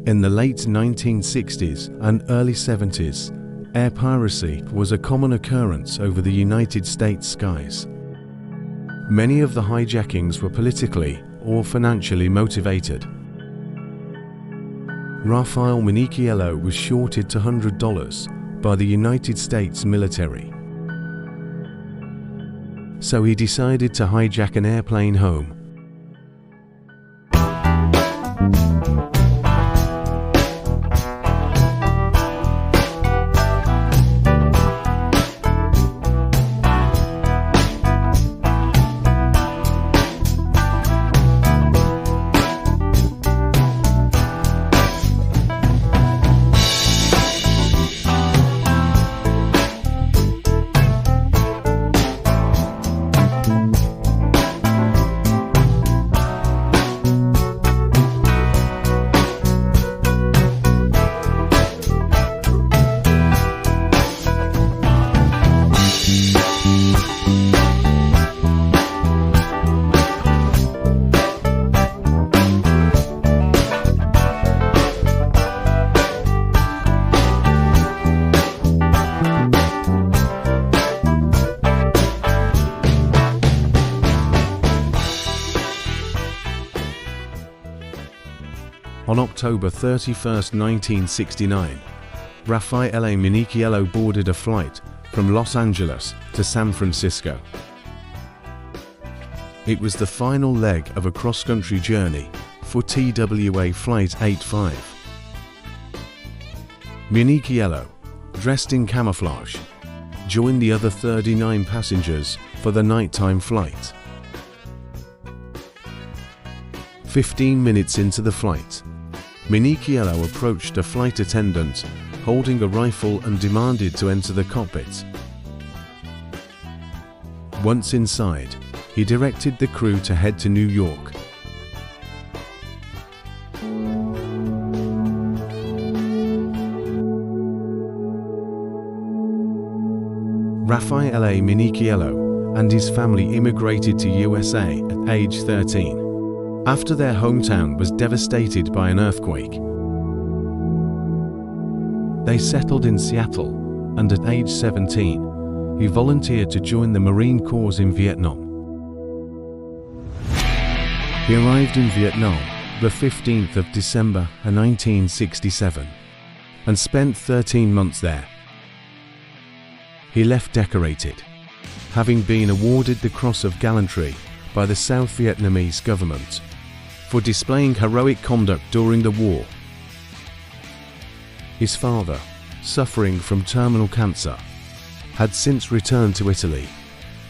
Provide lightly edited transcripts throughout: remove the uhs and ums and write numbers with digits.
In the late 1960s and early 70s, air piracy was a common occurrence over the United States skies. Many of the hijackings were politically or financially motivated. Rafael Minichiello was shorted to $100 by the United States military. So he decided to hijack an airplane home. On October 31, 1969, Raffaele Minichiello boarded a flight from Los Angeles to San Francisco. It was the final leg of a cross-country journey for TWA Flight 85. Minichiello, dressed in camouflage, joined the other 39 passengers for the nighttime flight. 15 minutes into the flight, Minichiello approached a flight attendant holding a rifle and demanded to enter the cockpit. Once inside, he directed the crew to head to New York. Raffaele Minichiello and his family immigrated to USA at age 13. After their hometown was devastated by an earthquake. They settled in Seattle, and at age 17, he volunteered to join the Marine Corps in Vietnam. He arrived in Vietnam the 15th of December 1967 and spent 13 months there. He left decorated, having been awarded the Cross of Gallantry by the South Vietnamese government for displaying heroic conduct during the war. His father, suffering from terminal cancer, had since returned to Italy,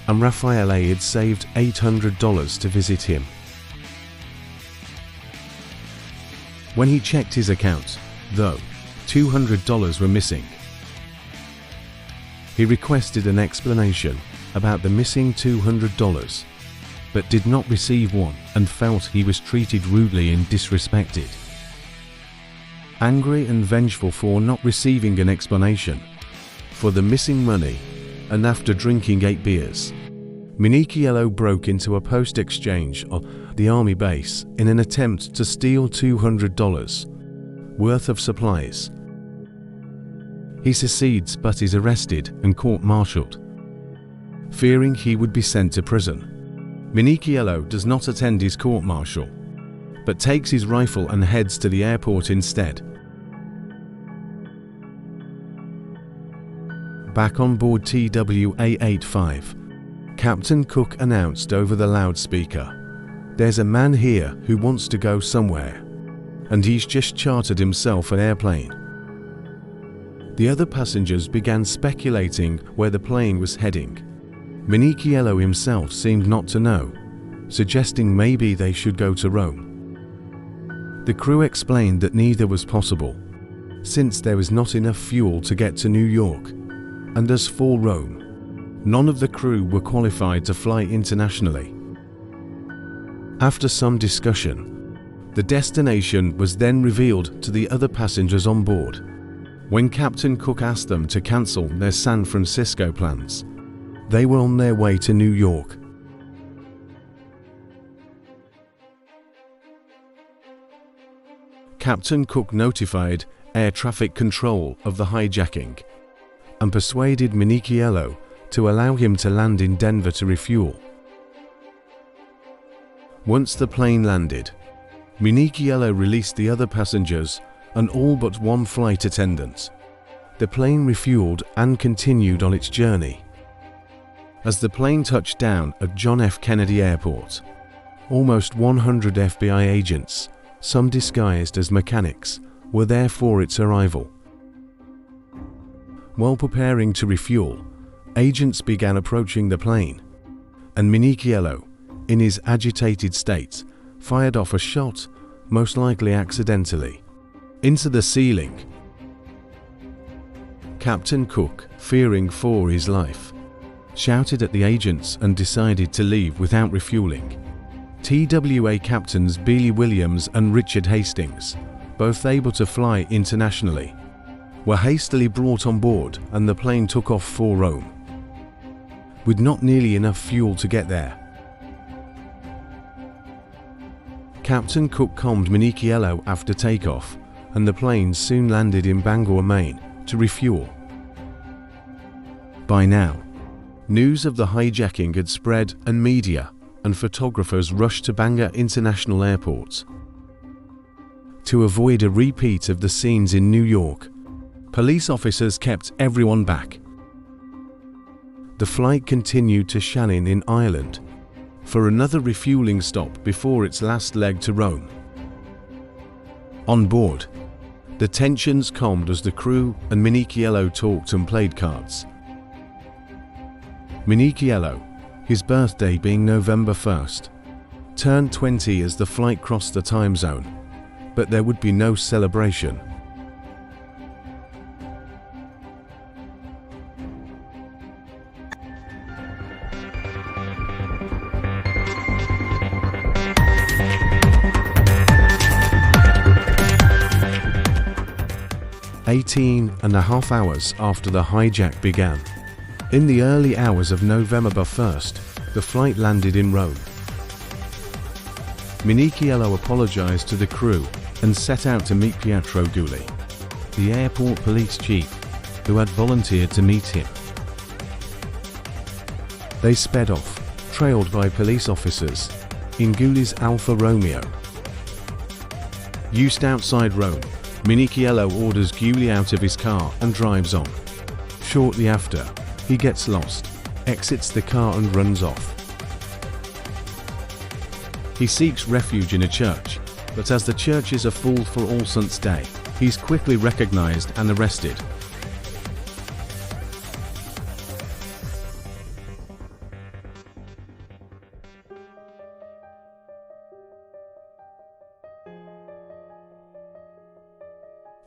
and Raffaele had saved $800 to visit him. When he checked his account, though, $200 were missing. He requested an explanation about the missing $200, but did not receive one and felt he was treated rudely and disrespected. Angry and vengeful for not receiving an explanation for the missing money, and after drinking 8 beers, Minichiello broke into a post exchange of the army base in an attempt to steal $200 worth of supplies. He succeeds but is arrested and court-martialed. Fearing he would be sent to prison, Minichiello does not attend his court-martial, but takes his rifle and heads to the airport instead. Back on board TWA-85, Captain Cook announced over the loudspeaker, "There's a man here who wants to go somewhere, and he's just chartered himself an airplane." The other passengers began speculating where the plane was heading. Minichiello himself seemed not to know, suggesting maybe they should go to Rome. The crew explained that neither was possible, since there was not enough fuel to get to New York, and as for Rome, none of the crew were qualified to fly internationally. After some discussion, the destination was then revealed to the other passengers on board. When Captain Cook asked them to cancel their San Francisco plans, they were on their way to New York. Captain Cook notified air traffic control of the hijacking and persuaded Minichiello to allow him to land in Denver to refuel. Once the plane landed, Minichiello released the other passengers and all but one flight attendant. The plane refueled and continued on its journey. As the plane touched down at John F. Kennedy Airport, almost 100 FBI agents, some disguised as mechanics, were there for its arrival. While preparing to refuel, agents began approaching the plane, and Minichiello, in his agitated state, fired off a shot, most likely accidentally, into the ceiling. Captain Cook, fearing for his life, shouted at the agents and decided to leave without refueling. TWA captains Billy Williams and Richard Hastings, both able to fly internationally, were hastily brought on board and the plane took off for Rome, with not nearly enough fuel to get there. Captain Cook calmed Minichiello after takeoff, and the plane soon landed in Bangor, Maine, to refuel. By now, news of the hijacking had spread and media and photographers rushed to Bangor International Airport. To avoid a repeat of the scenes in New York, police officers kept everyone back. The flight continued to Shannon in Ireland for another refueling stop before its last leg to Rome. On board, the tensions calmed as the crew and Minichiello talked and played cards. Minichiello, his birthday being November 1st, turned 20 as the flight crossed the time zone, but there would be no celebration. "18 and a half hours after the hijack began, in the early hours of November 1st, the flight landed in Rome. Minichiello apologized to the crew and set out to meet Pietro Gulli, the airport police chief, who had volunteered to meet him. They sped off, trailed by police officers, in Gulli's Alfa Romeo. Just outside Rome, Minichiello orders Gulli out of his car and drives on. Shortly after, he gets lost, exits the car and runs off. He seeks refuge in a church, but as the churches are full for All Saints' Day, he's quickly recognized and arrested.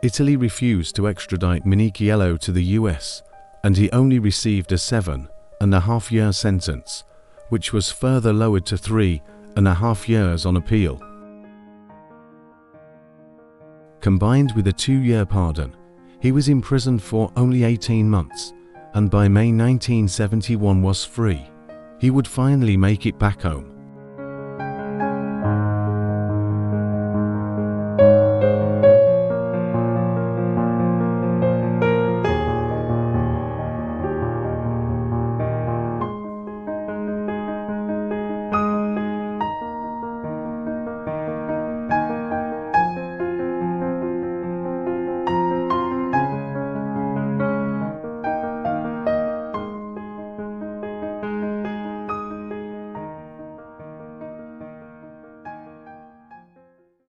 Italy refused to extradite Minichiello to the US, and he only received a 7.5-year sentence, which was further lowered to 3.5 years on appeal. Combined with a 2-year pardon, he was imprisoned for only 18 months, and by May 1971 was free. He would finally make it back home.